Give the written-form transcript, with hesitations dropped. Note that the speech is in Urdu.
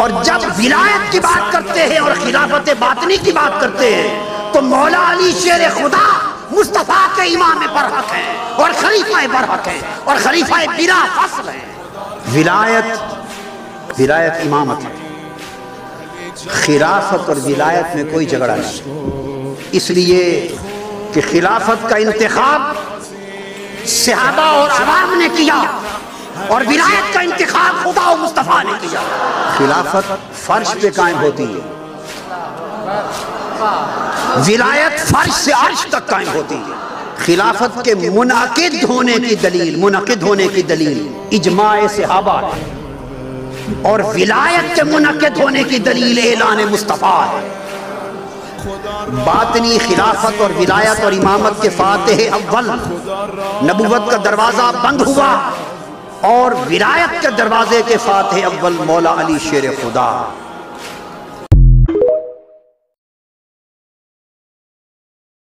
اور جب ولایت کی بات کرتے ہیں اور خلافت باطنی کی بات کرتے ہیں تو مولا علی شیر خدا مصطفیٰ کے امام برحق ہیں اور خلیفہ برحق ہیں اور خلیفہ بلا فصل ہیں۔ ولایت امامت ہے، خلافت اور ولایت میں کوئی جھگڑا نہیں، اس لیے کہ خلافت کا انتخاب صحابہ اور عوام نے کیا اور ولایت کا انتخاب خدا و مصطفیٰ نے کیا۔ خلافت فرش پہ قائم ہوتی ہے، ولایت فرش سے عرش تک قائم ہوتی ہے۔ خلافت کے منعقد ہونے کی دلیل اجماع صحابہ ہے اور ولایت کے منعقد ہونے کی دلیل اعلان مصطفیٰ ہے۔ باطنی خلافت اور ولایت اور امامت کے فاتح اول، نبوت کا دروازہ بند ہوا اور ولایت کے دروازے کے فاتح اول مولا علی شیر خدا۔